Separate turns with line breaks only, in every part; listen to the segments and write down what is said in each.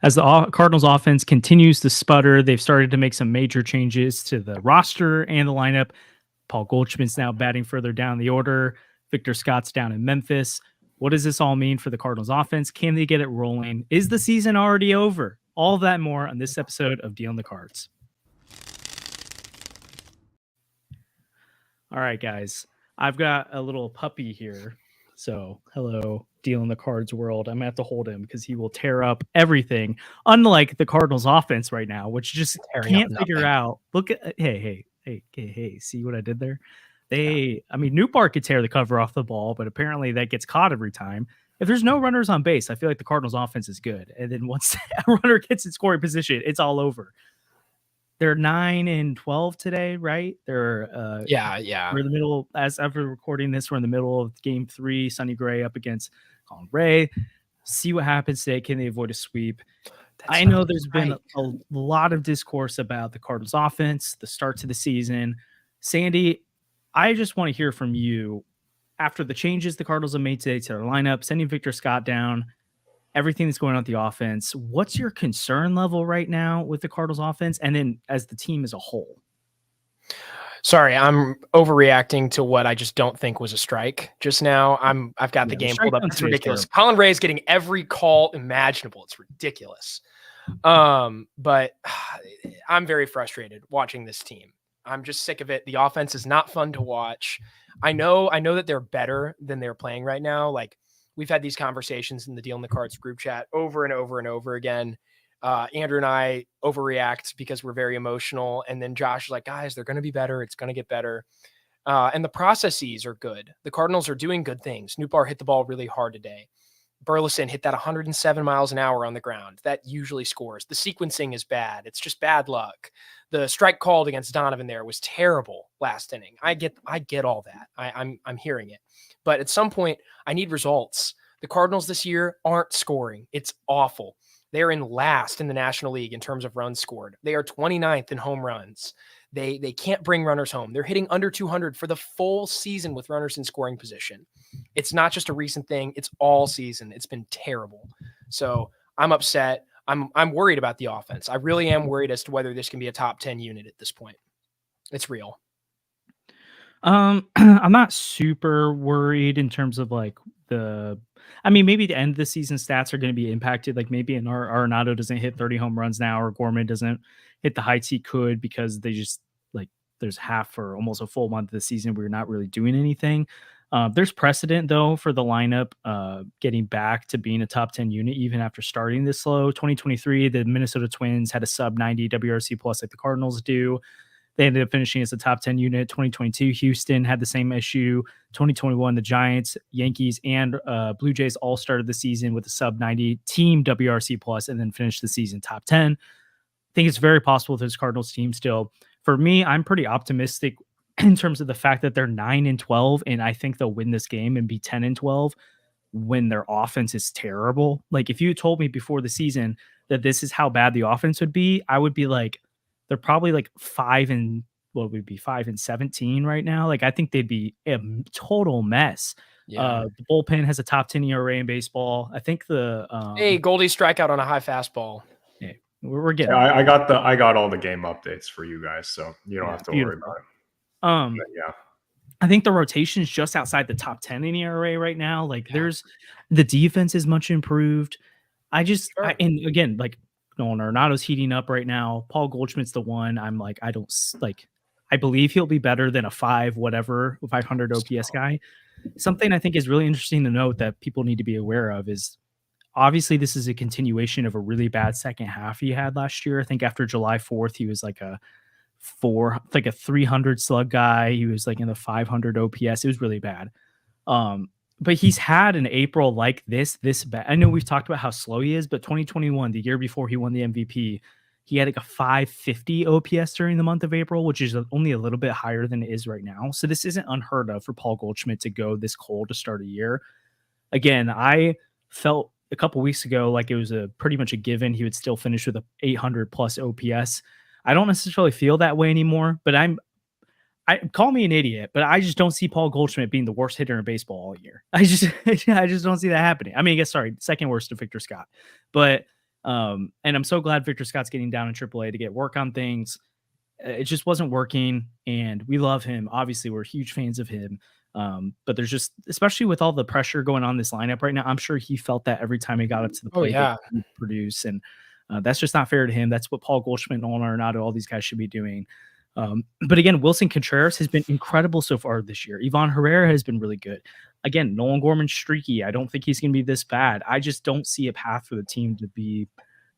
As the Cardinals offense continues to sputter, they've started to make some major changes to the roster and the lineup. Paul Goldschmidt's now batting further down the order. Victor Scott's down in Memphis. What does this all mean for the Cardinals offense? Can they get it rolling? Is the season already over? All of that and more on this episode of Dealing the Cards. All right, guys. I've got a little puppy here. So, hello, Dealing the Cards world. I'm going to have to hold him because he will tear up everything. Unlike the Cardinals offense right now, which just can't figure out. Look at, hey. See what I did there? Newpark could tear the cover off the ball, but apparently that gets caught every time. If there's no runners on base, I feel like the Cardinals offense is good. And then once a runner gets in scoring position, it's all over. They're 9-12 today, right? They're We're in the middle, as after recording this, we're in the middle of Game 3. Sonny Gray up against Colin Ray. See what happens today. Can they avoid a sweep? I know there's been a lot of discourse about the Cardinals offense, the start to the season. Sandy, I just want to hear from you after the changes the Cardinals have made today to their lineup, sending Victor Scott down, everything that's going on with the offense. What's your concern level right now with the Cardinals offense and then as the team as a whole?
Sorry, I'm overreacting to what I just don't think was a strike just now. I've got the game pulled up. It's ridiculous. Colin Ray is getting every call imaginable. It's ridiculous. But I'm very frustrated watching this team. I'm just sick of it. The offense is not fun to watch. I know that they're better than they're playing right now. Like, we've had these conversations in the Deal in the Cards group chat over and over and over again. Andrew and I overreact because we're very emotional. And then Josh is like, guys, they're going to be better. It's going to get better. And the processes are good. The Cardinals are doing good things. Nootbaar hit the ball really hard today. Burleson hit that 107 miles an hour on the ground. That usually scores. The sequencing is bad. It's just bad luck. The strike called against Donovan there was terrible last inning. I get all that. I'm hearing it. But at some point, I need results. The Cardinals this year aren't scoring. It's awful. They are in last in the National League in terms of runs scored. They are 29th in home runs. They can't bring runners home. They're hitting under 200 for the full season with runners in scoring position. It's not just a recent thing. It's all season. It's been terrible. So I'm upset. I'm worried about the offense. I really am worried as to whether this can be a top 10 unit at this point. It's real.
I'm not super worried in terms of like maybe the end of the season stats are going to be impacted. Like maybe Arenado doesn't hit 30 home runs now, or Gorman doesn't hit the heights he could because they just like there's half or almost a full month of the season where you're not really doing anything. There's precedent though for the lineup getting back to being a top 10 unit even after starting this slow. 2023, the Minnesota Twins had a sub 90 WRC plus like the Cardinals do. They ended up finishing as a top 10 unit. 2022, Houston had the same issue. 2021, the Giants, Yankees, and Blue Jays all started the season with a sub 90 team WRC plus and then finished the season top 10. I think it's very possible with this Cardinals team still. For me, I'm pretty optimistic in terms of the fact that they're 9-12, and I think they'll win this game and be 10-12 when their offense is terrible. Like if you told me before the season that this is how bad the offense would be, I would be like, they're probably like 5-17 right now. Like I think they'd be a total mess. Yeah. The bullpen has a top 10 ERA in baseball. I think
hey, Goldie strikeout on a high fastball.
Yeah, we're getting.
Yeah, I got all the game updates for you guys, so you don't have to worry about it.
Yeah. I think the rotation is just outside the top 10 in ERA right now. Like there's the defense is much improved. And again, like Nolan Arenado's heating up right now. Paul Goldschmidt's the one. I'm like, I believe he'll be better than a 500 OPS guy. Something I think is really interesting to note that people need to be aware of is obviously this is a continuation of a really bad second half he had last year. I think after July 4th, he was like a 300 slug guy. He was like in the 500 OPS. It was really bad. But he's had an April like this bad. I know we've talked about how slow he is, but 2021, the year before he won the MVP, he had like a 550 OPS during the month of April, which is only a little bit higher than it is right now. So this isn't unheard of for Paul Goldschmidt to go this cold to start a year. Again, I felt a couple weeks ago like it was pretty much a given he would still finish with a 800 plus OPS. I don't necessarily feel that way anymore, but call me an idiot, but I just don't see Paul Goldschmidt being the worst hitter in baseball all year. I just don't see that happening. I mean, second worst to Victor Scott, but And I'm so glad Victor Scott's getting down in AAA to get work on things. It just wasn't working, and we love him. Obviously, we're huge fans of him. But there's just, especially with all the pressure going on this lineup right now, I'm sure he felt that every time he got up to the plate, that he would produce, and that's just not fair to him. That's what Paul Goldschmidt, Nolan Arenado, all these guys should be doing. But again, Wilson Contreras has been incredible so far this year. Ivan Herrera has been really good. Again, Nolan Gorman streaky. I don't think he's going to be this bad. I just don't see a path for the team to be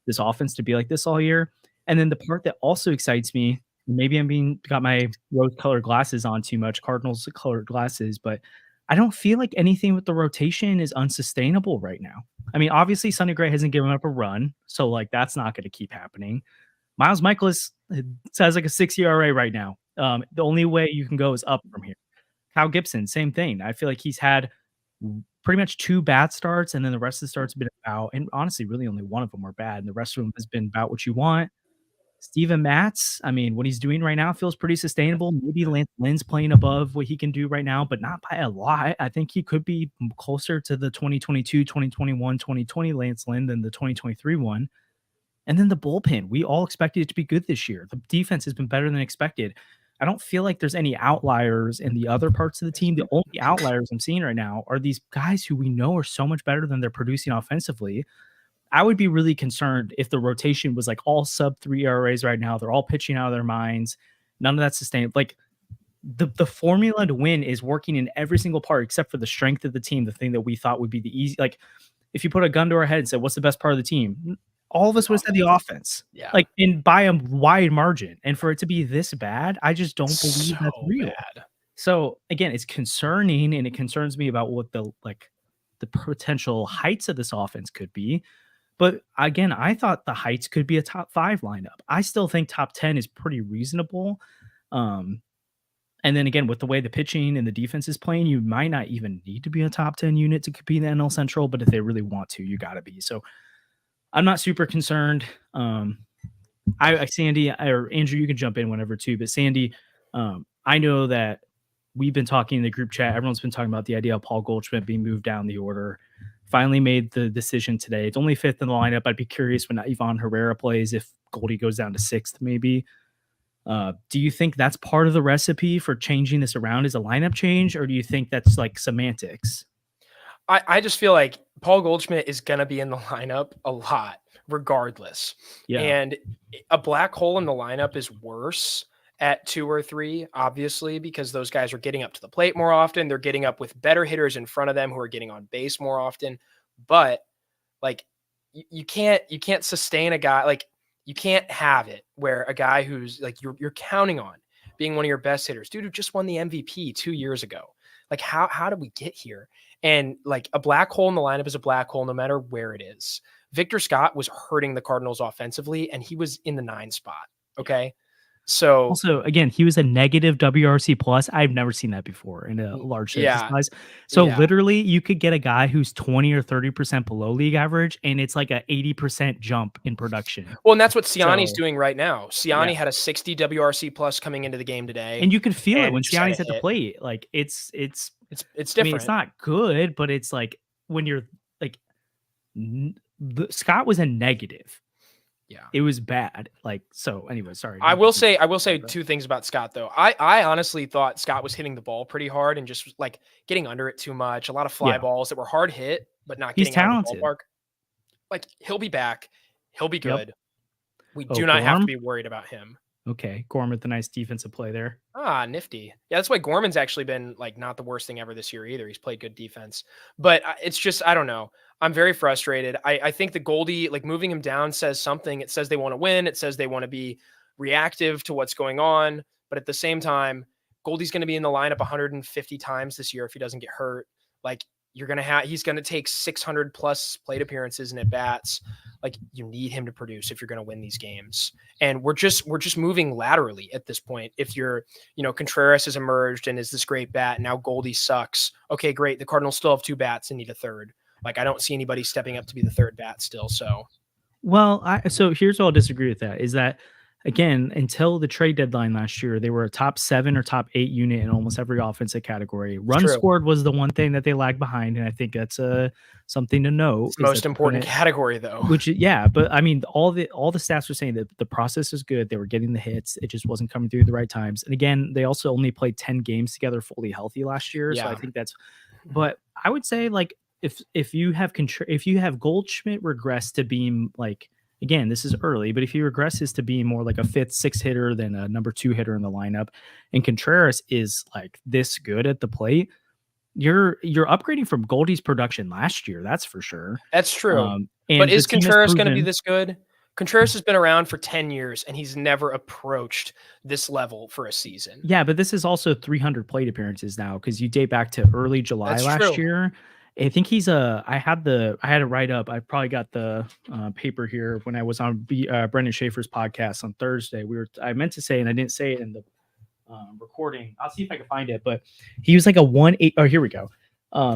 this offense to be like this all year. And then the part that also excites me, maybe I'm got my rose-colored glasses on too much, Cardinals-colored glasses, but I don't feel like anything with the rotation is unsustainable right now. I mean, obviously, Sonny Gray hasn't given up a run, so like that's not going to keep happening. Miles Mikolas has like a 6 ERA right now. The only way you can go is up from here. Kyle Gibson, same thing. I feel like he's had pretty much 2 bad starts, and then the rest of the starts have been about, and honestly, really only one of them were bad, and the rest of them has been about what you want. Steven Matz, I mean, what he's doing right now feels pretty sustainable. Maybe Lance Lynn's playing above what he can do right now, but not by a lot. I think he could be closer to the 2022, 2021, 2020 Lance Lynn than the 2023 one. And then the bullpen, we all expected it to be good this year. The defense has been better than expected. I don't feel like there's any outliers in the other parts of the team. The only outliers I'm seeing right now are these guys who we know are so much better than they're producing offensively. I would be really concerned if the rotation was like all sub 3 ERAs right now. They're all pitching out of their minds. None of that's sustainable. Like the formula to win is working in every single part except for the strength of the team, the thing that we thought would be the easy. Like if you put a gun to our head and said, what's the best part of the team? All of us would have said the offense. Yeah. Like by a wide margin. And for it to be this bad, I just don't believe that's real. Bad. So again, it's concerning, and it concerns me about what the potential heights of this offense could be. But again, I thought the heights could be a top 5 lineup. I still think top 10 is pretty reasonable. And then again, with the way the pitching and the defense is playing, you might not even need to be a top 10 unit to compete in the NL Central. But if they really want to, you got to be. So I'm not super concerned. Sandy or Andrew, you can jump in whenever too. But Sandy, I know that we've been talking in the group chat. Everyone's been talking about the idea of Paul Goldschmidt being moved down the order. Finally made the decision today. It's only 5th in the lineup. I'd be curious when Ivan Herrera plays if Goldie goes down to 6th maybe. Do you think that's part of the recipe for changing this around as a lineup change, or do you think that's like semantics?
I just feel like Paul Goldschmidt is going to be in the lineup a lot regardless. Yeah. And a black hole in the lineup is worse at 2 or 3, obviously, because those guys are getting up to the plate more often. They're getting up with better hitters in front of them who are getting on base more often. But like you can't sustain a guy. Like you can't have it where a guy who's like you're counting on being one of your best hitters, dude, who just won the MVP 2 years ago. Like how did we get here? And like a black hole in the lineup is a black hole no matter where it is. Victor Scott was hurting the Cardinals offensively, and he was in the 9 spot. Okay. So
also, again, he was a negative WRC plus. I've never seen that before in a large size. So literally you could get a guy who's 20 or 30% below league average, and it's like a 80% jump in production.
Well, and that's what Siani's doing right now. Siani had a 60 WRC plus coming into the game today.
And you can feel it when Siani's at the plate. Like it's
different.
I mean, it's not good, but it's like when you're like Scott was a negative. Yeah, it was bad. Like, so anyway, sorry.
I will say 2 things about Scott though. I honestly thought Scott was hitting the ball pretty hard and just like getting under it too much. A lot of fly balls that were hard hit, but not getting out of the ballpark. Like he'll be back. He'll be good. Yep. We do not have to be worried about him.
Okay. Gorman with a nice defensive play there.
Nifty. Yeah, that's why Gorman's actually been like not the worst thing ever this year either. He's played good defense. But it's just, I don't know. I'm very frustrated. I think the Goldie, like moving him down says something. It says they want to win. It says they want to be reactive to what's going on. But at the same time, Goldie's going to be in the lineup 150 times this year if he doesn't get hurt. Like he's going to take 600 plus plate appearances and at bats. Like you need him to produce if you're going to win these games. And we're just moving laterally at this point. If you're, Contreras has emerged and is this great bat. Now Goldie sucks. Okay, great. The Cardinals still have 2 bats and need a third. Like I don't see anybody stepping up to be the 3rd bat still. So,
well, so here's what I'll disagree with that is that again, until the trade deadline last year, they were a top 7 or top 8 unit in almost every offensive category. Runs scored was the one thing that they lagged behind, and I think that's something to note.
It's the most important category, though.
Which, yeah, but I mean, all the stats were saying that the process is good. They were getting the hits. It just wasn't coming through at the right times. And again, they also only played 10 games together fully healthy last year. So I think that's. But I would say, like, if you have Goldschmidt regress to being like, again, this is early, but if he regresses to being more like a 5th, 6th hitter than a number 2 hitter in the lineup, and Contreras is like this good at the plate, you're upgrading from Goldie's production last year. That's for sure.
That's true. But is Contreras going to be this good? Contreras has been around for 10 years, and he's never approached this level for a season.
Yeah, but this is also 300 plate appearances now, because you date back to early July last year. I think he's I had it right up. I probably got the paper here when I was on Brendan Schaefer's podcast on Thursday. I meant to say, and I didn't say it in the recording. I'll see if I can find it, but he was like a 1.8. Oh, here we go.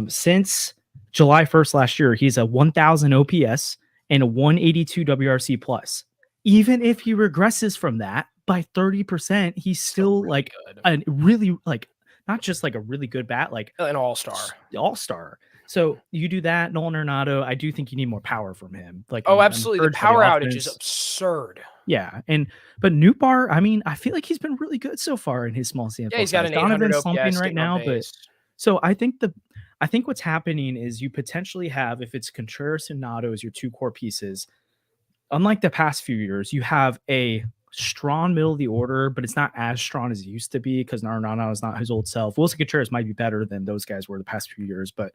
Since July 1st last year, he's a 1,000 OPS and a 182 WRC plus. Even if he regresses from that by 30%, he's still really like good. A really, like, not just like a really good bat, like
an all-star.
So you do that, Nolan Arenado. I do think you need more power from him. Like,
absolutely, the power outage is absurd.
Yeah, but Nootbaar, I mean, I feel like he's been really good so far in his small sample.
Yeah, he's got an 800 OPS
slumping right now, but so I think what's happening is you potentially have, if it's Contreras and Arenado as your 2 core pieces, unlike the past few years, you have a strong middle of the order, but it's not as strong as it used to be because Arenado is not his old self. Wilson Contreras might be better than those guys were the past few years, but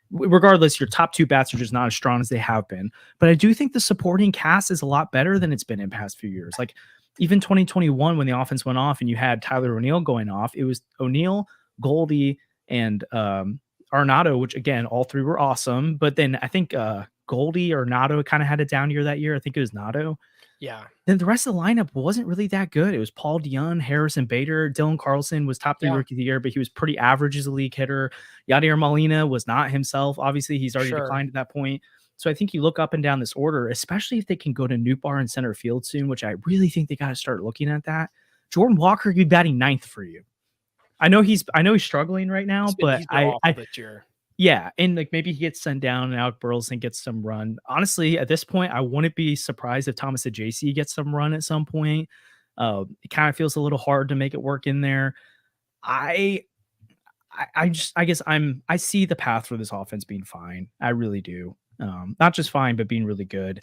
regardless, your top 2 bats are just not as strong as they have been. But I do think the supporting cast is a lot better than it's been in past few years. Like even 2021, when the offense went off and you had Tyler O'Neill going off, it was O'Neill, Goldie, and Arenado, which again, all 3 were awesome. But then I think Goldie or Arenado kind of had a down year that year. I think it was Arenado.
Yeah.
Then the rest of the lineup wasn't really that good. It was Paul DeYoung, Harrison Bader, Dylan Carlson was top 3 rookie of the year, but he was pretty average as a league hitter. Yadier Molina was not himself. Obviously, he's already declined at that point. So I think you look up and down this order, especially if they can go to Nootbaar in center field soon, which I really think they got to start looking at that. Jordan Walker could be batting 9th for you. I know he's struggling right now, but yeah, and like maybe he gets sent down and Alec Burleson gets some run. Honestly, at this point, I wouldn't be surprised if Thomas Ajayci gets some run at some point. It kind of feels a little hard to make it work in there. I guess I see the path for this offense being fine. I really do. Not just fine, but being really good.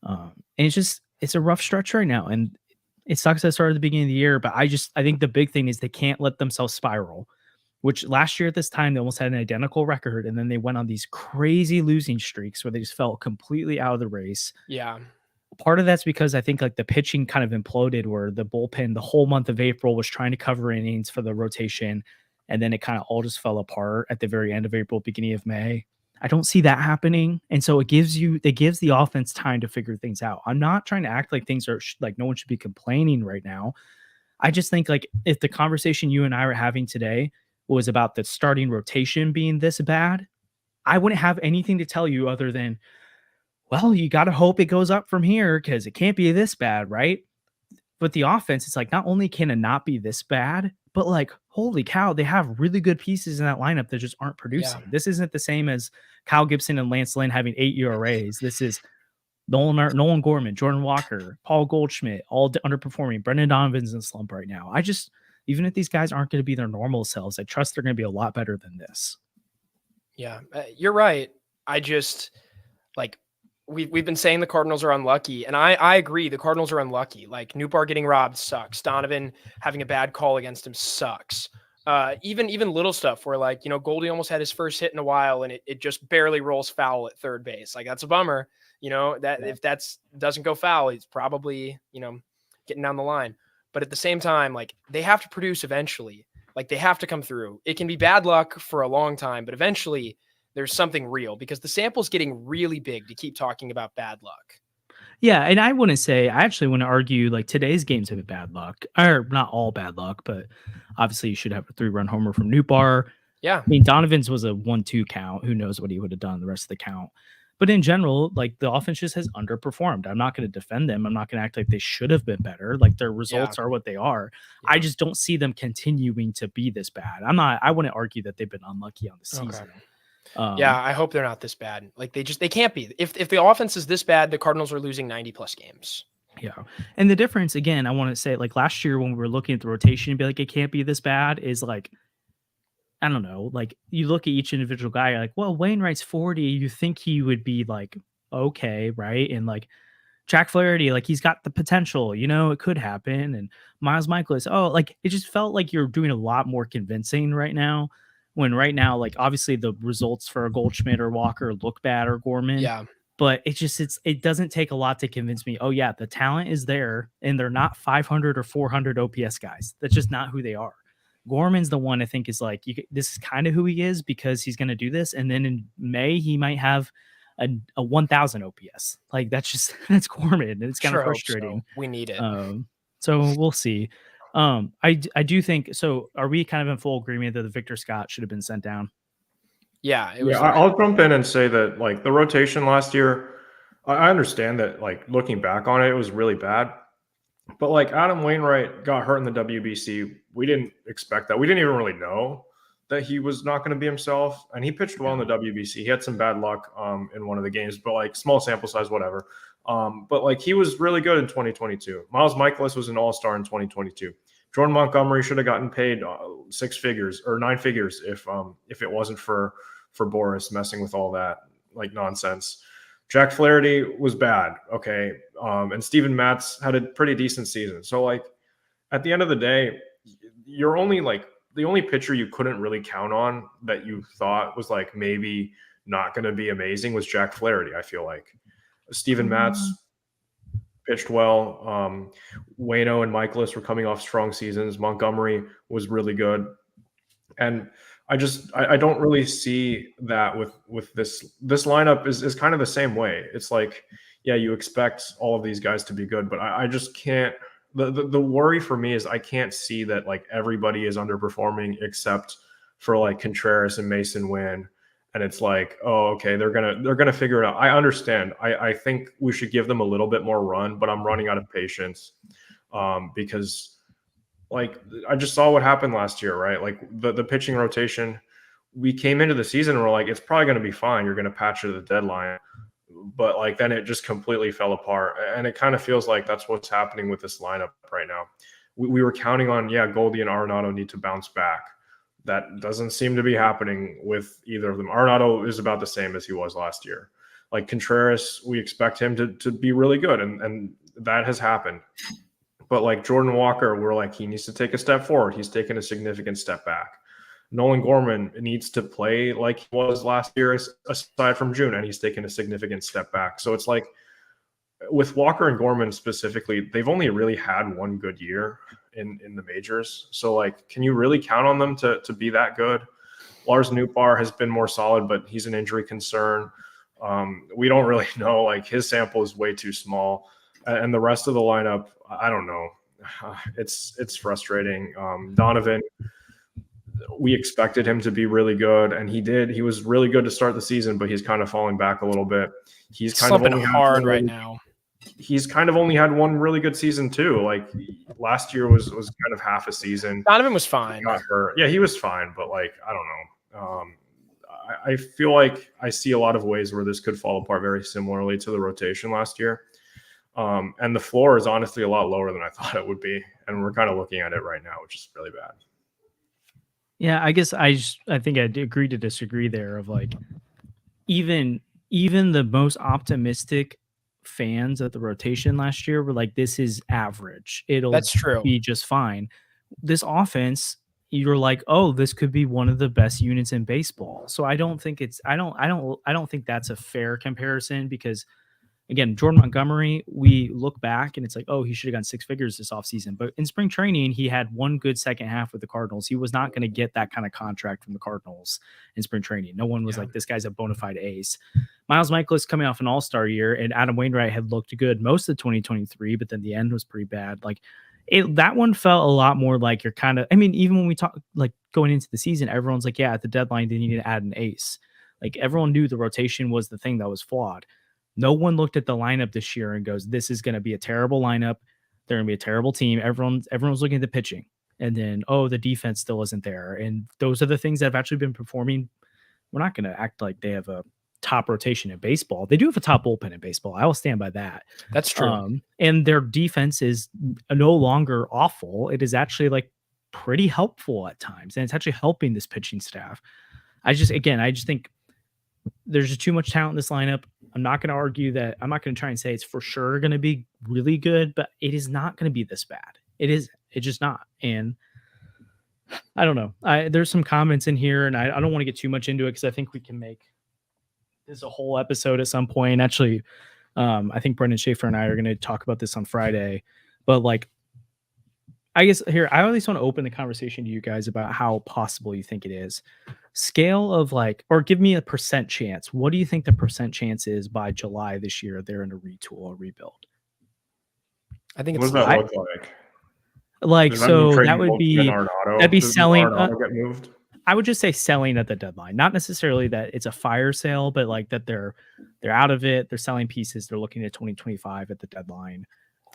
And it's a rough stretch right now, and it sucks that it started at the beginning of the year. But I think the big thing is they can't let themselves spiral. Which last year at this time, they almost had an identical record. And then they went on these crazy losing streaks where they just felt completely out of the race.
Yeah.
Part of that's because I think like the pitching kind of imploded where the bullpen, the whole month of April was trying to cover innings for the rotation. And then it kind of all just fell apart at the very end of April, beginning of May. I don't see that happening. And so it gives the offense time to figure things out. I'm not trying to act like things are like no one should be complaining right now. I just think like if the conversation you and I were having today was about the starting rotation being this bad, I wouldn't have anything to tell you other than, well, you got to hope it goes up from here because it can't be this bad, right? But the offense, it's like, not only can it not be this bad, but like, holy cow, they have really good pieces in that lineup that just aren't producing. Yeah. This isn't the same as Kyle Gibson and Lance Lynn having 8 ERAs. This is Nolan Gorman, Jordan Walker, Paul Goldschmidt, all underperforming. Brendan Donovan's in slump right now. Even if these guys aren't going to be their normal selves, I trust they're going to be a lot better than this.
Yeah, you're right. I just like we've been saying the Cardinals are unlucky, and I agree. The Cardinals are unlucky. Like Nootbaar getting robbed sucks. Donovan having a bad call against him sucks. Even little stuff where like, Goldie almost had his first hit in a while and it just barely rolls foul at third base. Like that's a bummer. If that's doesn't go foul, he's probably getting down the line. But at the same time, like they have to produce eventually. Like they have to come through. It can be bad luck for a long time, but eventually there's something real because the sample's getting really big to keep talking about bad luck.
Yeah, and I actually want to argue like today's games have been bad luck. Or not all bad luck, but obviously you should have a 3-run homer from Nootbaar.
Yeah.
I mean, Donovan's was a 1-2 count. Who knows what he would have done the rest of the count. But in general, like the offense just has underperformed. I'm not going to defend them. I'm not going to act like they should have been better. Like their results are what they are. Yeah. I just don't see them continuing to be this bad. I wouldn't argue that they've been unlucky on the season.
Yeah, I hope they're not this bad. Like they can't be. If the offense is this bad, the Cardinals are losing 90+ games.
Yeah. And the difference, again, I want to say, like last year when we were looking at the rotation and be like, it can't be this bad, is like, I don't know, like you look at each individual guy, you're like, well, Wainwright's 40. You think he would be like, okay, right? And like Jack Flaherty, like he's got the potential, you know, it could happen. And Miles Mikolas, like it just felt like you're doing a lot more convincing right now. When right now, like obviously the results for a Goldschmidt or Walker look bad or Gorman.
Yeah.
But it doesn't take a lot to convince me, oh yeah, the talent is there and they're not 500 or 400 OPS guys. That's just not who they are. Gorman's the one I think is like, this is kind of who he is because he's going to do this. And then in May, he might have a 1,000 OPS. Like that's Gorman. And it's kind of frustrating.
So. We need it.
So we'll see. I do think, so are we kind of in full agreement that the Victor Scott should have been sent down?
Yeah.
I'll jump in and say that like the rotation last year, I understand that like looking back on it, it was really bad. But like Adam Wainwright got hurt in the WBC. We didn't expect that. We didn't even really know that he was not going to be himself. And he pitched well in the WBC. He had some bad luck in one of the games, but like small sample size, whatever. But like he was really good in 2022. Miles Mikolas was an all-star in 2022. Jordan Montgomery should have gotten paid 6 figures or 9 figures if it wasn't for Boris messing with all that like nonsense. Jack Flaherty was bad, okay, and Steven Matz had a pretty decent season. So like at the end of the day, you're only like the only pitcher you couldn't really count on that you thought was like maybe not going to be amazing was Jack Flaherty. I feel like Steven Matz pitched well. Waino and Mikolas were coming off strong seasons. Montgomery was really good. And I don't really see that with this lineup is kind of the same way. It's like, yeah, you expect all of these guys to be good, but I just can't. The worry for me is I can't see that like everybody is underperforming except for like Contreras and Mason Wynn. And it's like, oh, okay, they're gonna figure it out. I understand. I think we should give them a little bit more run, but I'm running out of patience because like I just saw what happened last year, right? Like the pitching rotation, we came into the season and we're like, it's probably going to be fine. You're going to patch it at the deadline, but like then it just completely fell apart, and it kind of feels like that's what's happening with this lineup right now. We were counting on Goldie and Arenado need to bounce back. That doesn't seem to be happening with either of them. Arenado is about the same as he was last year. Like Contreras, we expect him to be really good, and that has happened. But like Jordan Walker, we're like, he needs to take a step forward. He's taken a significant step back. Nolan Gorman needs to play like he was last year, aside from June, and he's taken a significant step back. So it's like with Walker and Gorman specifically, they've only really had one good year in the majors. So like, can you really count on them to be that good? Lars Nootbaar has been more solid, but he's an injury concern. We don't really know. Like his sample is way too small. And the rest of the lineup, I don't know. It's frustrating. Donovan, we expected him to be really good, and he did. He was really good to start the season, but he's kind of falling back a little bit. He's kind of only
hard right now.
He's kind of only had one really good season too. Like last year was kind of half a season.
Donovan was fine.
He got hurt. Yeah, he was fine, but like I don't know. I feel like I see a lot of ways where this could fall apart very similarly to the rotation last year. And the floor is honestly a lot lower than I thought it would be. And we're kind of looking at it right now, which is really bad.
Yeah, I guess I think I agree to disagree there of like, even the most optimistic fans of the rotation last year were like, this is average.
That's true.
Be just fine. This offense, you're like, oh, this could be one of the best units in baseball. So I don't think I don't think that's a fair comparison because again, Jordan Montgomery, we look back and it's like, oh, he should have gotten 6 figures this offseason. But in spring training, he had one good second half with the Cardinals. He was not going to get that kind of contract from the Cardinals in spring training. No one was like, this guy's a bona fide ace. Miles Mikolas coming off an all-star year, and Adam Wainwright had looked good most of 2023, but then the end was pretty bad. Like that one felt a lot more like you're kind of, I mean, even when we talk like going into the season, everyone's like, yeah, at the deadline, they need to add an ace. Like everyone knew the rotation was the thing that was flawed. No one looked at the lineup this year and goes, this is going to be a terrible lineup. They're going to be a terrible team. Everyone's looking at the pitching. And then, the defense still isn't there. And those are the things that have actually been performing. We're not going to act like they have a top rotation in baseball. They do have a top bullpen in baseball. I will stand by that.
That's true.
And their defense is no longer awful. It is actually like pretty helpful at times. And it's actually helping this pitching staff. I just think there's just too much talent in this lineup. I'm not going to argue that. I'm not going to try and say it's for sure going to be really good, but it is not going to be this bad. It's just not. And I don't know. There's some comments in here, and I don't want to get too much into it because I think we can make this a whole episode at some point. Actually, I think Brendan Schaefer and I are going to talk about this on Friday. But like, I guess here, I at least want to open the conversation to you guys about how possible you think it is. Scale of like, or give me a percent chance. What do you think the percent chance is by July this year they're in a retool or rebuild?
I think
it's. What does that look like?
Like, so that would be selling.
Get moved?
I would just say selling at the deadline, not necessarily that it's a fire sale, but like that they're out of it. They're selling pieces. They're looking at 2025 at the deadline.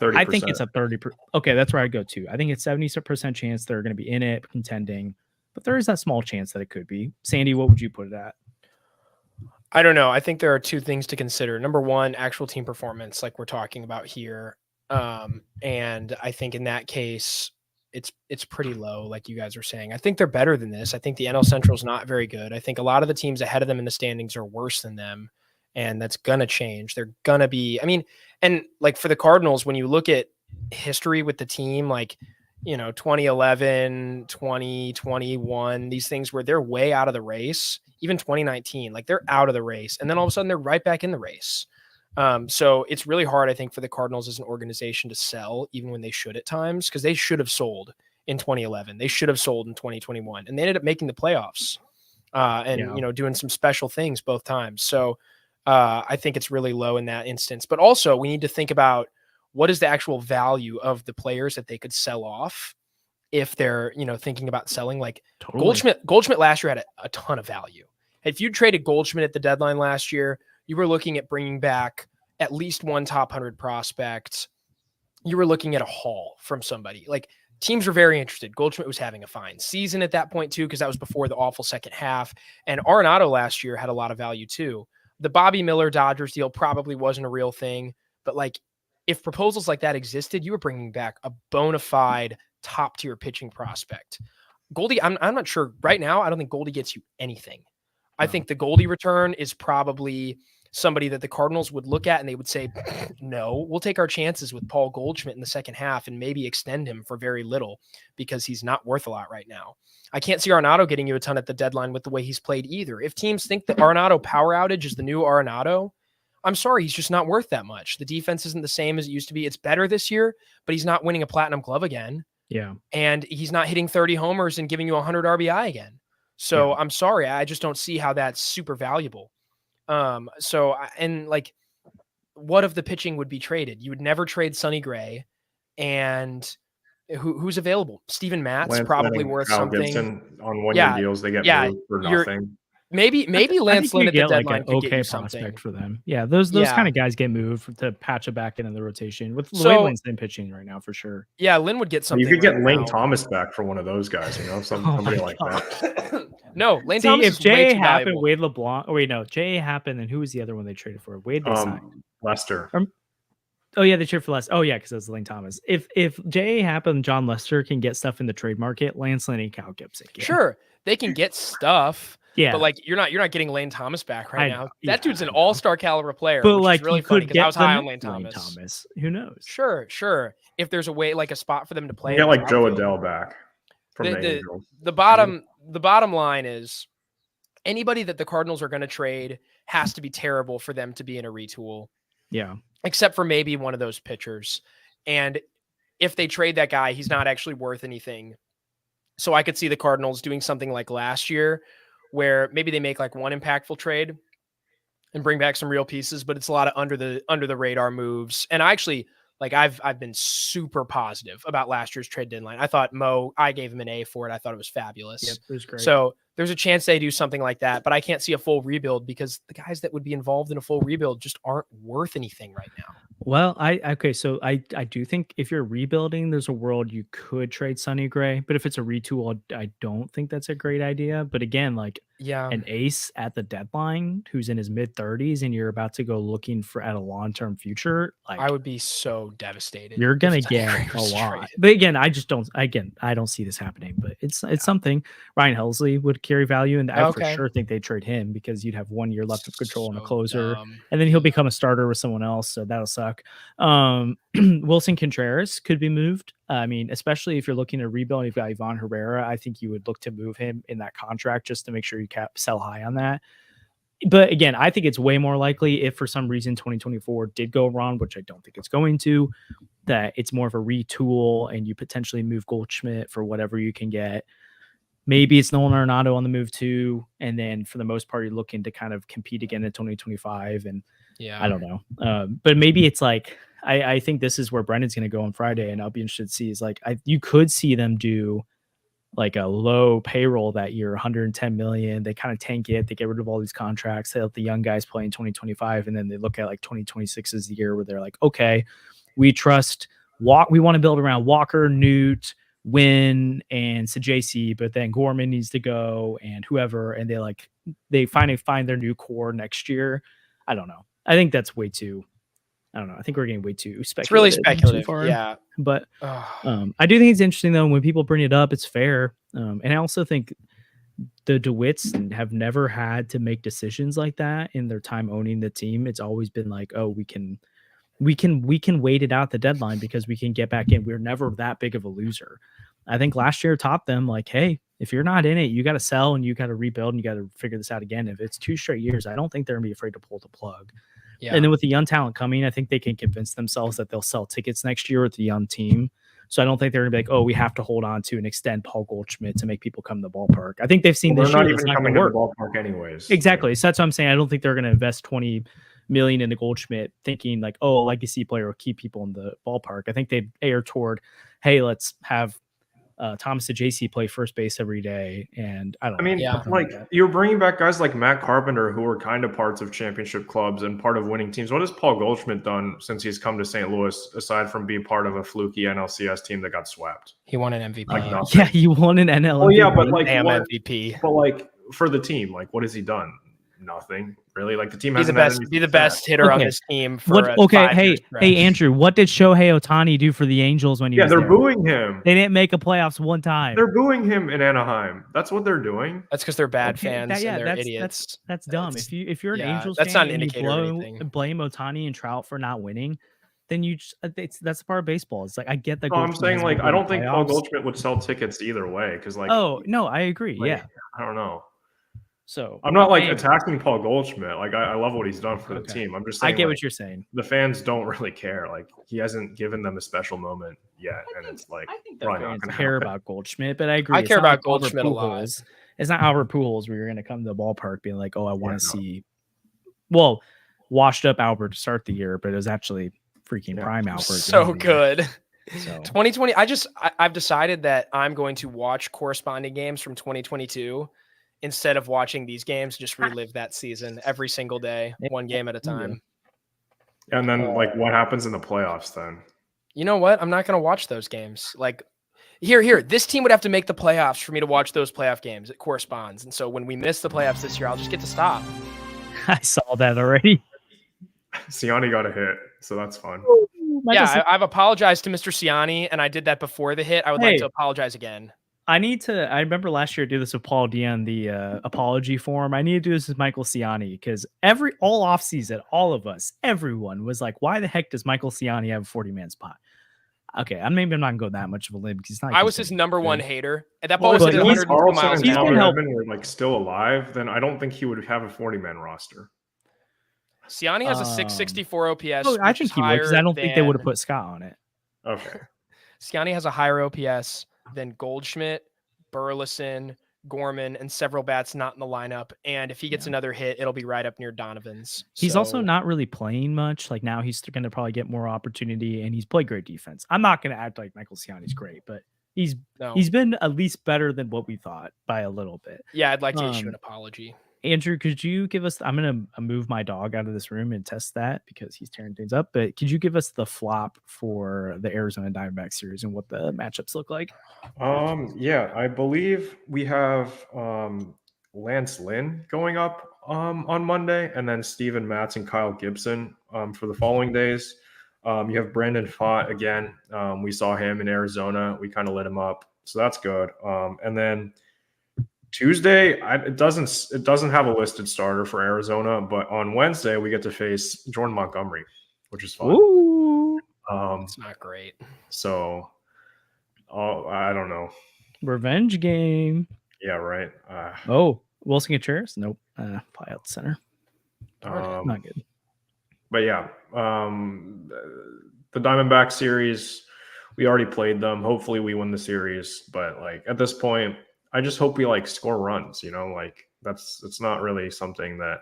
30%.
I think it's a 30%. Okay, that's where I go to. I think it's 70% chance they're going to be in it, contending, but there is that small chance that it could be. Sandy, what would you put it at?
I don't know. I think there are two things to consider. Number one, actual team performance, like we're talking about here. And I think in that case, it's pretty low, like you guys are saying. I think they're better than this. I think the NL Central is not very good. I think a lot of the teams ahead of them in the standings are worse than them, and that's gonna change. They're gonna be, and like for the Cardinals, when you look at history with the team, like 2011, 2021, these things where they're way out of the race, even 2019, like they're out of the race, and then all of a sudden they're right back in the race. So it's really hard, I think, for the Cardinals as an organization to sell, even when they should at times, because they should have sold in 2011. They should have sold in 2021, and they ended up making the playoffs doing some special things both times. So I think it's really low in that instance. But also, we need to think about what is the actual value of the players that they could sell off if they're thinking about selling. Like totally. Goldschmidt last year had a ton of value. If you traded Goldschmidt at the deadline last year, you were looking at bringing back at least one top 100 prospect. You were looking at a haul from somebody. Like, teams were very interested. Goldschmidt was having a fine season at that point too, because that was before the awful second half. And Arenado last year had a lot of value too. The Bobby Miller Dodgers deal probably wasn't a real thing, but like, if proposals like that existed, you were bringing back a bona fide top tier pitching prospect. Goldie, I'm not sure right now. I don't think Goldie gets you anything. I think the Goldie return is probably somebody that the Cardinals would look at and they would say, no, we'll take our chances with Paul Goldschmidt in the second half and maybe extend him for very little because he's not worth a lot right now. I can't see Arenado getting you a ton at the deadline with the way he's played either. If teams think that Arenado power outage is the new Arenado, I'm sorry, he's just not worth that much. The defense isn't the same as it used to be. It's better this year, but he's not winning a platinum glove again.
Yeah.
And he's not hitting 30 homers and giving you 100 RBI again. So yeah. I'm sorry. I just don't see how that's super valuable. What if the pitching would be traded? You would never trade Sonny Gray, and who's available? Steven Matz,
Lance
probably
Lynn,
worth
Kyle
something.
Gibson on one-year deals. They get moved for nothing.
Maybe Lance Lynn at the deadline could
okay
get you
prospect
something
for them. Yeah, those kind of guys get moved to patch it back into the rotation with the way Lynn's been pitching right now for sure.
Yeah, Lynn would get something.
You could get Lane Thomas back for one of those guys, somebody like that.
No, Lane Thomas.
If J.A. happened, Wade LeBlanc. Oh wait, no, J.A. happened, and who was the other one they traded for? Wade they signed.
Lester.
Oh yeah, they traded for Lester. Oh yeah, because it was Lane Thomas. If J.A. happened, John Lester can get stuff in the trade market. Lance Lynn and Kyle Gibson.
Sure, they can get stuff.
Yeah,
but like you're not getting Lane Thomas back right now. That dude's an all-star caliber player.
But
which
like,
is really funny because I was high on Lane Thomas.
Who knows?
Sure. If there's a way, like a spot for them to play,
get like Joe Adele back from the Angels.
The bottom line is anybody that the Cardinals are going to trade has to be terrible for them to be in a retool.
Yeah,
except for maybe one of those pitchers. And if they trade that guy, he's not actually worth anything. So I could see the Cardinals doing something like last year, where maybe they make like one impactful trade and bring back some real pieces, but it's a lot of under the radar moves. And I actually Like I've been super positive about last year's trade deadline. I thought I gave him an A for it. I thought it was fabulous.
Yep, it was great.
So there's a chance they do something like that, but I can't see a full rebuild because the guys that would be involved in a full rebuild just aren't worth anything right now.
Well, so I do think if you're rebuilding, there's a world you could trade Sonny Gray, but if it's a retool, I don't think that's a great idea. But again, like an ace at the deadline who's in his mid-30s and you're about to go looking at a long-term future, like
I would be so devastated.
You're gonna get a lot. But again, I don't see this happening. But it's something. Ryan Helsley would carry value, and I for sure think they trade him because you'd have 1 year left of control on a closer, and then he'll become a starter with someone else, so that'll suck. Wilson Contreras could be moved. I mean, especially if you're looking to rebuild, you've got Ivan Herrera. I think you would look to move him in that contract just to make sure you sell high on that. But again, I think it's way more likely if for some reason 2024 did go wrong, which I don't think it's going to, that it's more of a retool and you potentially move Goldschmidt for whatever you can get. Maybe it's Nolan Arenado on the move too. And then for the most part, you're looking to kind of compete again in 2025. And I don't know. But maybe it's like, I think this is where Brendan's going to go on Friday, and I'll be interested to see is like, you could see them do like a low payroll that year, 110 million. They kind of tank it. They get rid of all these contracts. They let the young guys play in 2025. And then they look at like 2026 as the year where they're like, okay, we trust we want to build around Walker, Newt, Wynn, and Sajc, but then Gorman needs to go and whoever. And they finally find their new core next year. I don't know. I think that's way too, I don't know. I think we're getting way too speculative.
It's really speculative. Yeah.
But I do think it's interesting though, when people bring it up, it's fair. And I also think the DeWitts have never had to make decisions like that in their time owning the team. It's always been like, oh, we can wait it out the deadline because we can get back in. We're never that big of a loser. I think last year taught them like, hey, if you're not in it, you got to sell and you got to rebuild and you got to figure this out again. If it's 2 straight years, I don't think they're gonna be afraid to pull the plug. Yeah. And then with the young talent coming, I think they can convince themselves that they'll sell tickets next year with the young team. So I don't think they're gonna be like, oh, we have to hold on to and extend Paul Goldschmidt to make people come to the ballpark. I think they've seen this year.
They're not even coming to the ballpark anyways.
Exactly. So that's what I'm saying. I don't think they're gonna invest 20 million into Goldschmidt thinking like, oh, a legacy player will keep people in the ballpark. I think they err toward, hey, let's have Thomas Sajc play first base every day. And I don't know.
Like you're bringing back guys like Matt Carpenter who are kind of parts of championship clubs and part of winning teams. What has Paul Goldschmidt done since he's come to St. Louis aside from being part of a fluky NLCS team that got swept?
He won an MVP.
Yeah, he won an NL.
Oh yeah, but like
MVP.
But like for the team, like what has he done? Nothing really. Like the team has
be the best hitter on this team.
Hey Andrew, what did Shohei Ohtani do for the Angels when he was
they're
there?
Booing him.
They didn't make a playoffs one time.
They're booing him in Anaheim. That's what they're doing.
That's because they're bad fans and they're idiots.
That's dumb. If you're an Angels
that's
fan
not an indicator
and blame Ohtani and Trout for not winning, then that's part of baseball. It's like I get that.
No, I'm saying like I don't think Paul Goldschmidt would sell tickets either way because like
I agree.
Like, I don't know.
So
I'm not like attacking Paul Goldschmidt. Like I love what he's done for the team. I'm just saying,
I get what you're saying.
The fans don't really care. Like he hasn't given them a special moment yet, it's like
I think the fans care about Goldschmidt, but I agree.
I care about Goldschmidt a lot.
It's not Albert Pujols where you're going to come to the ballpark being like, oh, I want to see. Well, washed up Albert to start the year, but it was actually freaking prime Albert.
So good. So 2020. I've decided that I'm going to watch corresponding games from 2022. Instead of watching these games, just relive that season every single day, one game at a time.
And then, like, what happens in the playoffs then?
You know what? I'm not going to watch those games. Like, here, this team would have to make the playoffs for me to watch those playoff games. It corresponds. And so when we miss the playoffs this year, I'll just get to stop.
I saw that already.
Siani got a hit, so that's fun.
I've apologized to Mr. Siani, and I did that before the hit. I would like to apologize again.
I remember last year I did this with Paul D on the apology forum. I need to do this with Michael Siani because all offseason, all of us, everyone was like, why the heck does Michael Siani have a 40-man spot? Okay, maybe I'm not going to go that much of a limb because he's not.
I was his number one hater. And that ball was hitting 102 miles an hour.
Were like still alive, then I don't think he would have a 40-man roster.
Siani has a 664 OPS.
I think he would because I don't think they would have put Scott on it.
Okay.
Siani has a higher OPS than Goldschmidt, Burleson, Gorman, and several bats not in the lineup. And if he gets another hit, it'll be right up near Donovan's.
He's also not really playing much. Like now he's going to probably get more opportunity, and he's played great defense. I'm not going to act like Michael Ciani's great, but he's been at least better than what we thought by a little bit.
Yeah, I'd like to issue an apology.
Andrew, could you give us, I'm going to move my dog out of this room and test that because he's tearing things up, but could you give us the flop for the Arizona Diamondback series and what the matchups look like?
Yeah, I believe we have Lance Lynn going up on Monday, and then Steven Matz and Kyle Gibson for the following days. You have Brandon Pfaadt again. We saw him in Arizona. We kind of lit him up, so that's good. And then Tuesday, it doesn't have a listed starter for Arizona, but on Wednesday we get to face Jordan Montgomery, which is fun.
Ooh.
It's not great.
So, I don't know.
Revenge game.
Yeah, right.
Wilson Contreras? Nope. Fly out the center. Not good.
But yeah, the Diamondback series, we already played them. Hopefully we win the series, but like at this point, I just hope we like score runs, like it's not really something that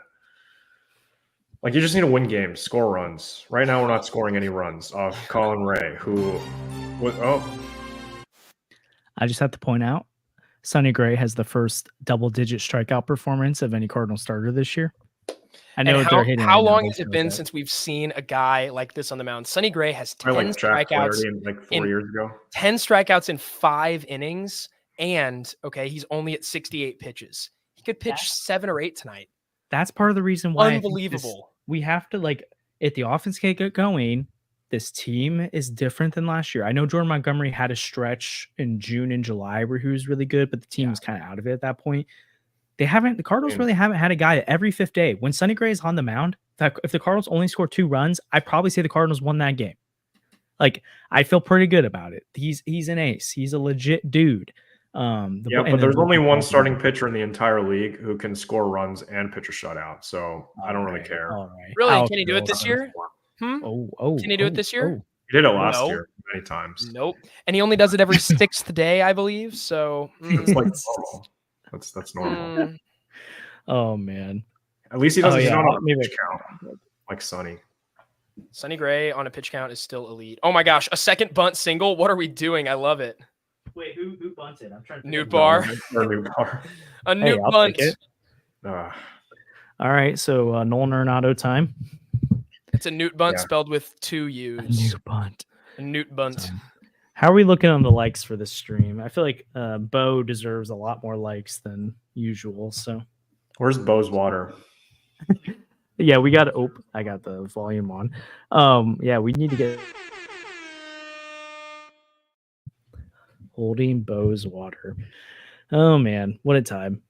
like you just need to win games, score runs. Right now we're not scoring any runs off Colin Ray, who was
I just have to point out Sonny Gray has the first double-digit strikeout performance of any Cardinal starter this year. I know they're hitting.
How long has it been since we've seen a guy like this on the mound? Sonny Gray has 10 strikeouts
like 4 years ago.
10 strikeouts in 5 innings. And he's only at 68 pitches. He could pitch 7 or 8 tonight.
That's part of the reason why
unbelievable.
We have to if the offense can't get going, this team is different than last year. I know Jordan Montgomery had a stretch in June and July where he was really good, but the team was kind of out of it at that point. The Cardinals really haven't had a guy that every 5th day when Sonny Gray is on the mound, if the Cardinals only score 2 runs, I'd probably say the Cardinals won that game. Like I feel pretty good about it. He's an ace. He's a legit dude.
But there's only one starting pitcher in the entire league who can score runs and pitch a shutout. So I don't really care.
Right.
Really? Can he do it this year? Can he do it this year?
He did it last year many times.
Nope. And he only does it every 6th day, I believe. So
it's like normal. That's normal.
Oh man.
At least he doesn't on a pitch count like Sonny.
Sonny Gray on a pitch count is still elite. Oh my gosh, a second bunt single. What are we doing? I love it.
Wait, who bunted? I'm trying to
Newt Bar. A Newt bunt.
All right, so Nolan Arenado time.
It's a Newt bunt spelled with 2 U's.
A Newt bunt.
A Newt bunt.
How are we looking on the likes for this stream? I feel like Bo deserves a lot more likes than usual. So,
where's Bo's water?
Yeah, we got. I got the volume on. Yeah, we need to get. Holding Bo's water. Oh man, what a time.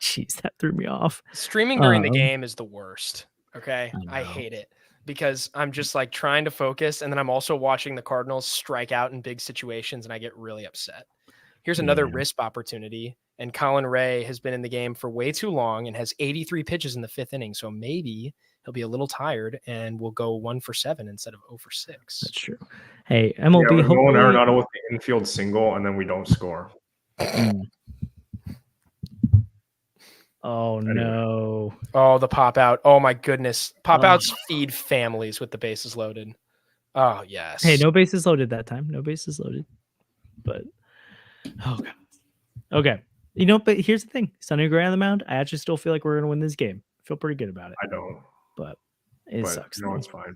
Jeez, that threw me off.
Streaming during the game is the worst. Okay. I hate it because I'm just like trying to focus, and then I'm also watching the Cardinals strike out in big situations, and I get really upset. Here's another RISP opportunity, and Colin Ray has been in the game for way too long and has 83 pitches in the 5th inning. So maybe he'll be a little tired and we'll go 1 for 7 instead of 0 for 6.
That's true. Hey, MLB.
We're going Arenado with the infield single, and then we don't score.
Oh no!
Oh, the pop out! Oh my goodness! Pop outs feed families with the bases loaded. Oh yes.
Hey, no bases loaded that time. No bases loaded. But oh god. Okay. But here's the thing: Sonny Gray on the mound. I actually still feel like we're gonna win this game. I feel pretty good about it.
I don't.
But it sucks.
No, it's fine.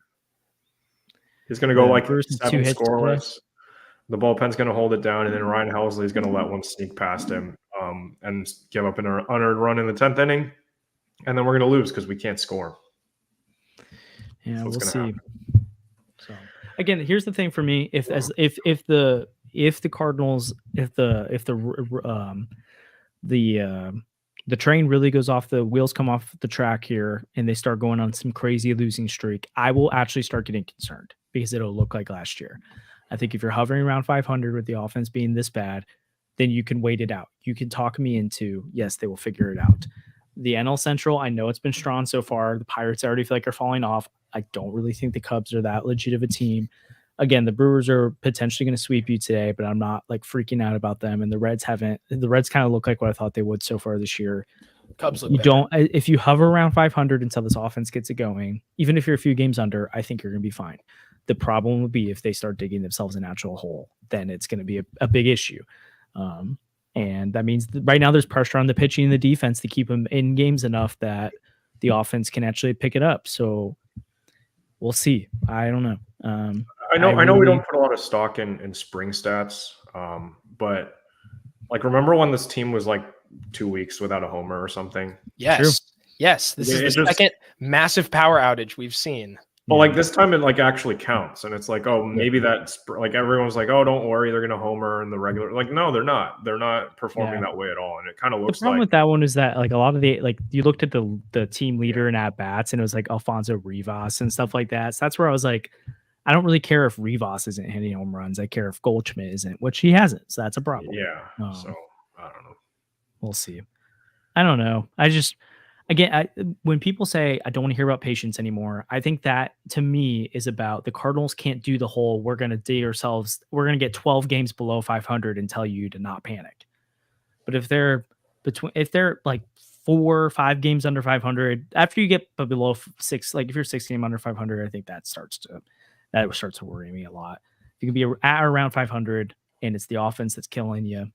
He's gonna go like 7 scoreless. The bullpen's gonna hold it down, and then Ryan Helsley's gonna let one sneak past him. And give up an unearned run in the 10th inning, and then we're going to lose because we can't score.
Yeah, we'll see. So again, here's the thing for me: if the Cardinals, if the train really goes off, the wheels come off the track here, and they start going on some crazy losing streak, I will actually start getting concerned because it'll look like last year. I think if you're hovering around 500 with the offense being this bad, then you can wait it out. You can talk me into, yes, they will figure it out. The NL Central, I know it's been strong so far. The Pirates I already feel like are falling off. I don't really think the Cubs are that legit of a team. again, the Brewers are potentially going to sweep you today, but I'm not like freaking out about them. And the Reds kind of look like what I thought they would so far this year.
Cubs look
you
better.
don't, if you hover around 500 until this offense gets it going, even if you're a few games under, I think you're going to be fine. The problem would be if they start digging themselves a natural hole, then it's going to be a big issue. And that means right now there's pressure on the pitching and the defense to keep them in games enough that the offense can actually pick it up. So we'll see. I don't know.
I know we don't put a lot of stock in spring stats, but like, remember when this team was like 2 weeks without a homer or something?
Yes.
True.
Yes. This is the second massive power outage we've seen.
Well, like this time it like actually counts, and it's like, oh, maybe that's like everyone's like, oh, don't worry, they're gonna homer in the regular. Like, no, they're not. They're not performing that way at all, and it kind of looks.
The problem with that one is that like a lot of the like you looked at the team leader in at bats, and it was like Alfonso Rivas and stuff like that. So that's where I was like, I don't really care if Rivas isn't hitting home runs. I care if Goldschmidt isn't, which he hasn't. So that's a problem.
Yeah. So I don't know.
We'll see. I don't know. I just. Again, when people say I don't want to hear about patience anymore, I think that to me is about the Cardinals can't do the whole we're going to get 12 games below 500 and tell you to not panic. But if they're like 4 or 5 games under 500, after you get below 6, like if you're 6 games under 500, I think that starts to worry me a lot. If you can be at around 500 and it's the offense that's killing you,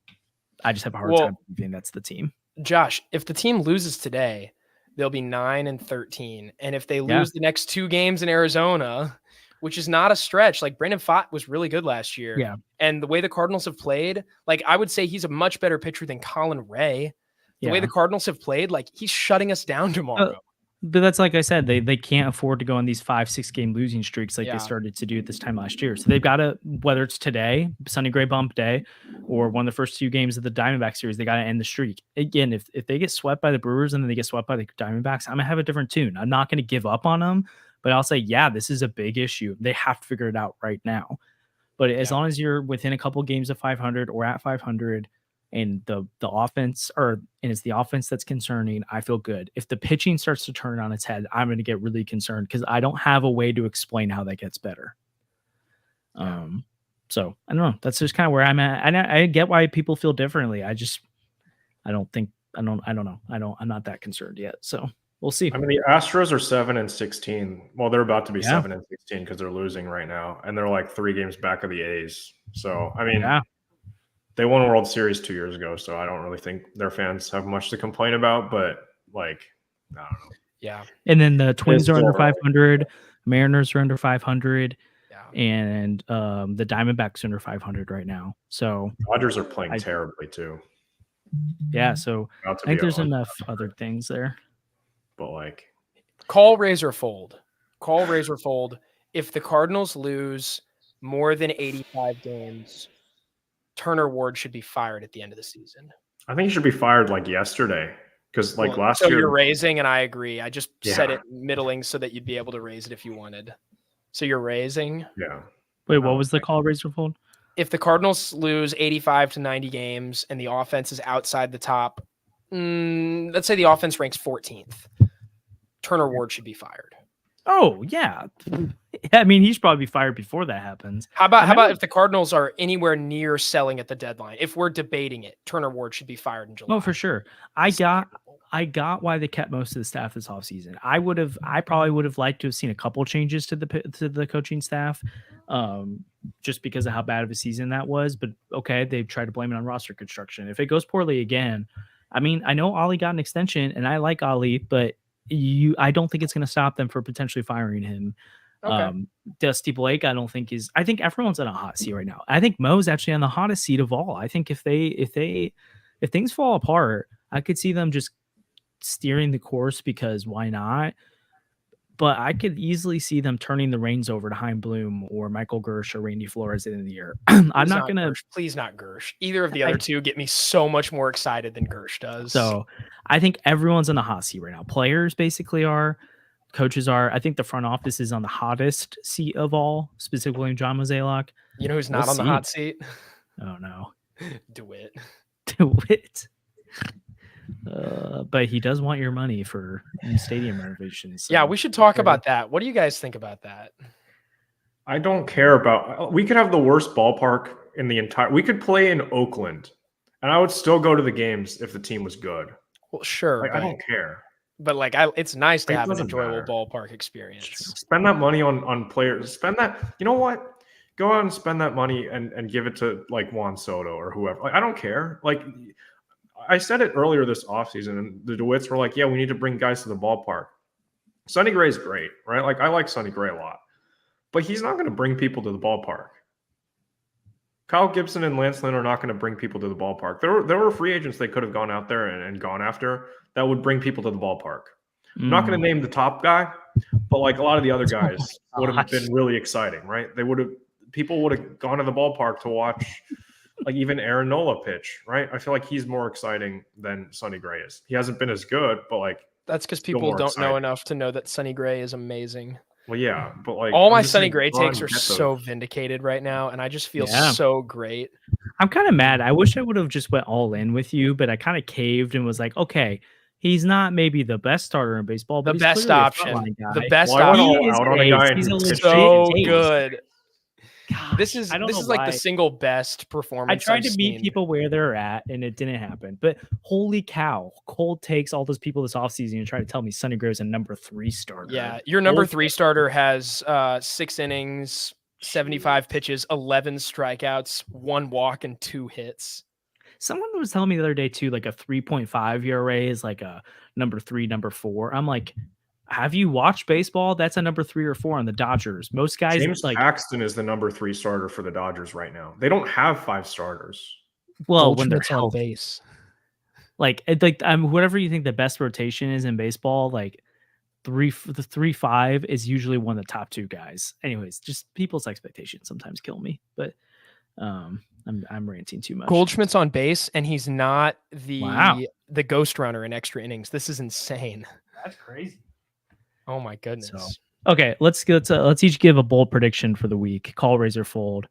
I just have a hard time believing that's the team.
Josh, if the team loses today, they'll be 9-13. And if they lose the next 2 games in Arizona, which is not a stretch, like Brandon Pfaadt was really good last year.
Yeah.
And the way the Cardinals have played, like I would say he's a much better pitcher than Colin Ray. The way the Cardinals have played, like he's shutting us down tomorrow.
But that's like I said, they can't afford to go on these 5-6 game losing streaks like they started to do at this time last year. So they've got to, whether it's today, Sunny Gray Bump Day, or one of the first 2 games of the Diamondback series, they got to end the streak. Again, if they get swept by the Brewers and then they get swept by the Diamondbacks, I'm going to have a different tune. I'm not going to give up on them, but I'll say, yeah, this is a big issue. They have to figure it out right now. But as long as you're within a couple games of 500 or at 500, and the offense, and it's the offense that's concerning, I feel good. If the pitching starts to turn on its head, I'm going to get really concerned because I don't have a way to explain how that gets better. So I don't know. That's just kind of where I'm at. I get why people feel differently. I'm not that concerned yet. So we'll see.
I mean, the Astros are 7-16. Well, they're about to be 7-16 because they're losing right now, and they're like 3 games back of the A's. So I mean, they won a World Series 2 years ago, so I don't really think their fans have much to complain about, but like, I don't know.
Yeah.
And then the Twins are under 500, Mariners are under 500, and the Diamondbacks are under 500 right now. So
Dodgers are playing terribly too.
Yeah, so I think there's enough other things there.
But like,
call raise or fold. Call raise or fold. If the Cardinals lose more than 85 games, Turner Ward should be fired at the end of the season.
I think he should be fired like yesterday because like last year.
So you're raising, and I agree. I just said it middling so that you'd be able to raise it if you wanted. So you're raising?
Yeah.
Wait, what was the call raise or fold?
If the Cardinals lose 85 to 90 games and the offense is outside the top, let's say the offense ranks 14th, Turner Ward should be fired.
Oh, yeah. I mean, he should probably be fired before that happens.
How about if the Cardinals are anywhere near selling at the deadline? If we're debating it, Turner Ward should be fired in July.
Oh, for sure. I got why they kept most of the staff this offseason. I probably would have liked to have seen a couple changes to the coaching staff, just because of how bad of a season that was. But okay, they've tried to blame it on roster construction. If it goes poorly again, I mean, I know Ollie got an extension, and I like Ollie, but I don't think it's going to stop them from potentially firing him. Okay. Dusty Blake, I think everyone's on a hot seat right now. I think Mo's actually on the hottest seat of all. I think if things fall apart, I could see them just steering the course because why not? But I could easily see them turning the reins over to Chaim Bloom or Michael Gersh or Randy Flores at the end of the year.
Please not Gersh. Either of the other two get me so much more excited than Gersh does.
So I think everyone's on the hot seat right now. Players basically are, coaches are. I think the front office is on the hottest seat of all, specifically John Mozeliak.
You know who's not on the hot seat?
Oh no,
DeWitt.
DeWitt. But he does want your money for stadium renovations. So.
Yeah, we should talk about that. What do you guys think about that?
I don't care about. We could have the worst ballpark in the entire. We could play in Oakland, and I would still go to the games if the team was good.
Well, sure,
I don't care.
But it's nice to have an enjoyable
matter.
ballpark experience.
Spend that money on players. Spend that. You know what? Go out and spend that money and give it to like Juan Soto or whoever. Like, I don't care. Like I said it earlier this offseason, and the DeWitts were like, "Yeah, we need to bring guys to the ballpark." Sonny Gray's great, right? Like I like Sonny Gray a lot, but he's not going to bring people to the ballpark. Kyle Gibson and Lance Lynn are not going to bring people to the ballpark. There were free agents they could have gone out there and gone after that would bring people to the ballpark. I'm not going to name the top guy, but like a lot of the other guys would have been really exciting, right? People would have gone to the ballpark to watch like even Aaron Nola pitch, right? I feel like he's more exciting than Sonny Gray is. He hasn't been as good, but like
that's because people don't know enough to know that Sonny Gray is amazing.
Well, yeah, but like
all my Sonny Gray takes are so vindicated right now, and I just feel so great.
I'm kind of mad. I wish I would have just went all in with you, but I kind of caved and was like, okay, he's not maybe the best starter in baseball, but
the best option. The best option. He's so good. Gosh, this is like the single best performance.
I tried to meet people where they're at, and it didn't happen. But holy cow, cold takes all those people this offseason and try to tell me Sonny Gray's a number 3 starter.
Yeah, your number 3 starter has 6 innings, 75 pitches, 11 strikeouts, 1 walk, and 2 hits.
Someone was telling me the other day too, like a 3.5 ERA is like a number 3, number 4. I'm like, have you watched baseball? That's a number 3 or 4 on the Dodgers. Most guys
James Paxton is the number 3 starter for the Dodgers right now. They don't have 5 starters.
Well, when they're
on base,
like whatever you think the best rotation is in baseball, like the 3-5 is usually one of the top 2 guys. Anyways, just people's expectations sometimes kill me, but I'm ranting too much.
Goldschmidt's on base, and he's not the ghost runner in extra innings. This is insane.
That's crazy.
Oh my goodness.
So, okay, let's each give a bold prediction for the week. Call, raise, or fold.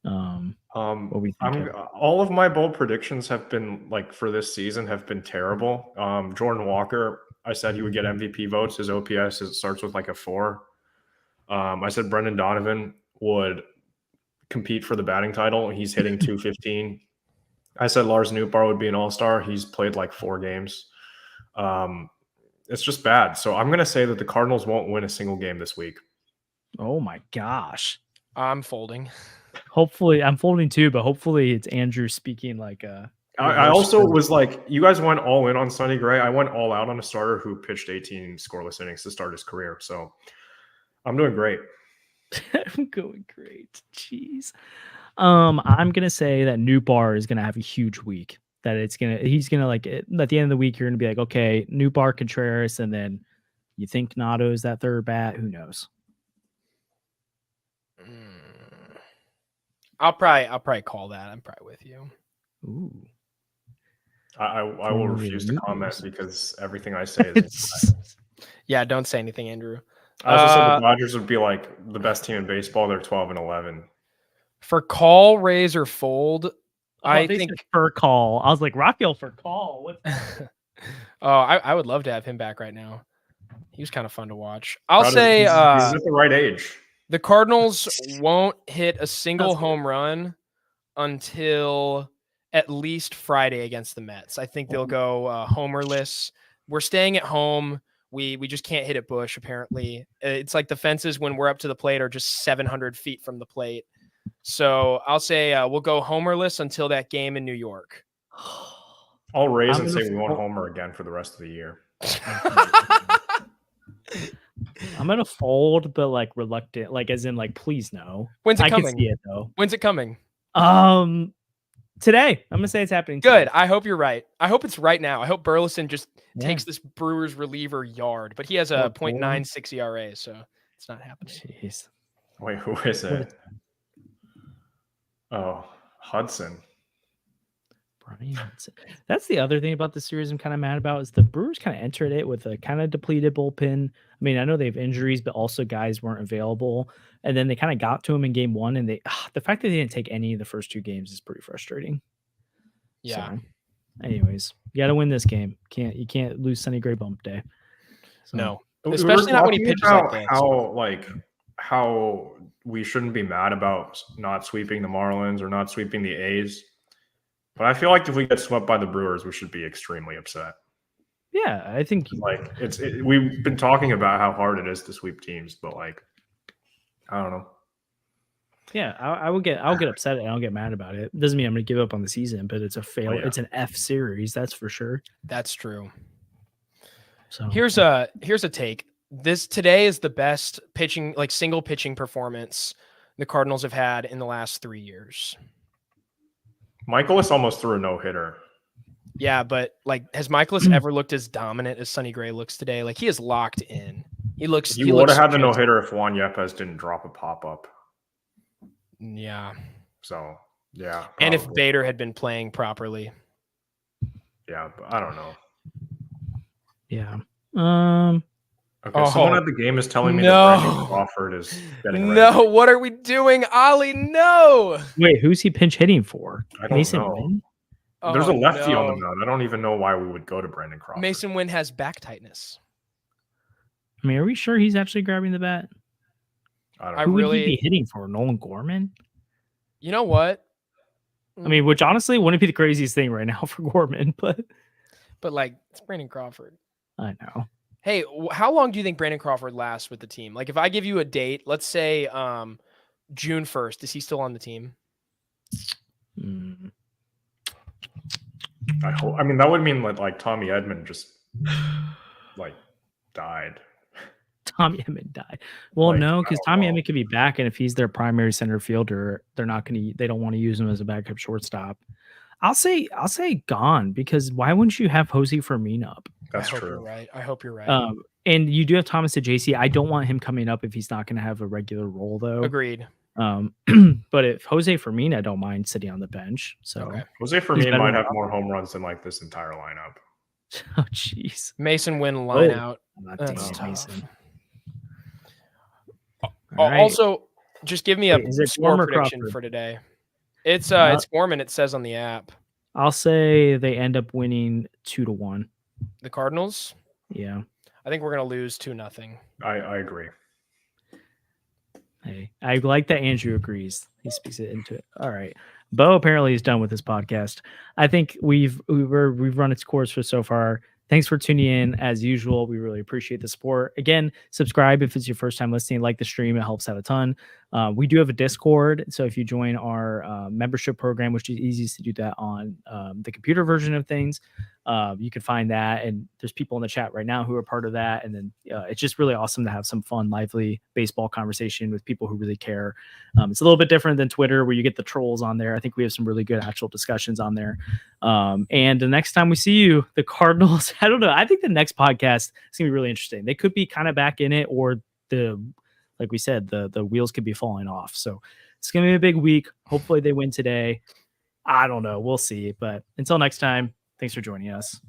What we think
all of my bold predictions have been like for this season have been terrible. Jordan Walker, I said he would get MVP votes. His OPS starts with like a 4. I said Brendan Donovan would compete for the batting title. He's hitting 215. I said Lars Nootbaar would be an all-star. He's played like 4 games. It's just bad. So I'm going to say that the Cardinals won't win a single game this week.
Oh my gosh.
I'm folding.
Hopefully, I'm folding too, but hopefully it's Andrew speaking like a.
I also was like, you guys went all in on Sonny Gray. I went all out on a starter who pitched 18 scoreless innings to start his career. So I'm doing great.
I'm going great. Jeez. I'm going to say that Nootbaar is going to have a huge week. That he's gonna like at the end of the week, you're gonna be like, okay, Nootbaar, Contreras, and then you think Nato is that third bat. Who knows?
I'll probably call that. I'm probably with you.
Ooh.
I will refuse to comment because everything I say is
yeah, don't say anything, Andrew.
I also said the Dodgers would be like the best team in baseball. They're 12-11.
For call, raise, or fold. I think
for call. I was like, Rafael for call. What?
I would love to have him back right now. He was kind of fun to watch. I'll say
he's at the right age.
The Cardinals won't hit a single home run until at least Friday against the Mets. I think they'll go homerless. We're staying at home. We just can't hit at Busch, apparently. It's like the fences when we're up to the plate are just 700 feet from the plate. So I'll say we'll go homerless until that game in New York.
I'll raise and say we won't homer again for the rest of the year.
I'm gonna fold, but like reluctant, like as in like please no.
When's it coming?
I can see it though.
When's it coming?
Today. I'm gonna say it's happening.
Good. I hope you're right. I hope it's right now. I hope Burleson just takes this Brewers reliever yard, but he has a .96 ERA, so it's not happening.
Jeez.
Wait, who is it? Oh, Hudson.
Brian Hudson. That's the other thing about the series I'm kind of mad about is the Brewers kind of entered it with a kind of depleted bullpen. I mean, I know they have injuries, but also guys weren't available. And then they kind of got to him in game 1, and the fact that they didn't take any of the first 2 games is pretty frustrating.
Yeah.
So, anyways, you got to win this game. You can't lose Sonny Gray bump day. So,
no, especially not when he pitches like that.
How like how we shouldn't be mad about not sweeping the Marlins or not sweeping the A's. But I feel like if we get swept by the Brewers, we should be extremely upset.
Yeah, I think
like we've been talking about how hard it is to sweep teams, but like I don't know.
Yeah, I'll get upset and I'll get mad about it. Doesn't mean I'm going to give up on the season, but it's a fail. Oh, yeah. It's an F series, that's for sure.
That's true.
So
here's a take. Today is the best pitching, like single pitching performance the Cardinals have had in the last 3 years.
Mikolas almost threw a no-hitter.
Yeah, but like, has Mikolas ever looked as dominant as Sonny Gray looks today? Like, he is locked in. He would have had the no-hitter if Juan Yepes didn't drop a pop-up.
Yeah. So, yeah. Probably.
And if Bader had been playing properly.
Yeah, but I don't know.
Yeah.
Okay, someone at the game is telling me that Brandon Crawford is getting ready.
No, what are we doing, Ollie? No.
Wait, who's he pinch hitting for?
I don't know. There's a lefty on the mound. I don't even know why we would go to Brandon Crawford.
Mason Wynn has back tightness.
I mean, are we sure he's actually grabbing the bat?
I don't know.
Who would he be hitting for? Nolan Gorman?
You know what?
I mean, which honestly wouldn't be the craziest thing right now for Gorman, but
like, it's Brandon Crawford.
I know.
Hey, how long do you think Brandon Crawford lasts with the team? Like, if I give you a date, let's say June 1st, is he still on the team?
I hope. I mean, that would mean like Tommy Edman just like died.
Tommy Edman died. Well, like, no, because Tommy Edman could be back, and if he's their primary center fielder, they don't want to use him as a backup shortstop. I'll say gone, because why wouldn't you have Jose Fermin up?
That's true.
You're right. I hope you're right.
And you do have Thomas JC. I don't want him coming up if he's not going to have a regular role, though.
Agreed.
But if Jose Fermin, I don't mind sitting on the bench. So
okay. Jose Fermin might have more home runs than like this entire lineup.
Oh, jeez.
Mason Wynn line out.
That's Mason.
Also, just give me a score prediction for today. It's Gorman. It says on the app.
I'll say they end up winning 2-1.
The Cardinals?
Yeah.
I think we're gonna lose 2-0.
I agree.
Hey, I like that Andrew agrees. He speaks it into it. All right. Bo apparently is done with this podcast. I think we've run its course for so far. Thanks for tuning in. As usual, we really appreciate the support. Again, subscribe if it's your first time listening. Like the stream, it helps out a ton. We do have a Discord, so if you join our membership program, which is easiest to do that on the computer version of things, you can find that. And there's people in the chat right now who are part of that. And then it's just really awesome to have some fun, lively baseball conversation with people who really care. It's a little bit different than Twitter, where you get the trolls on there. I think we have some really good actual discussions on there. And the next time we see you, the Cardinals, I don't know. I think the next podcast is going to be really interesting. They could be kind of back in it, or like we said, the wheels could be falling off. So it's going to be a big week. Hopefully they win today. I don't know. We'll see. But until next time, thanks for joining us.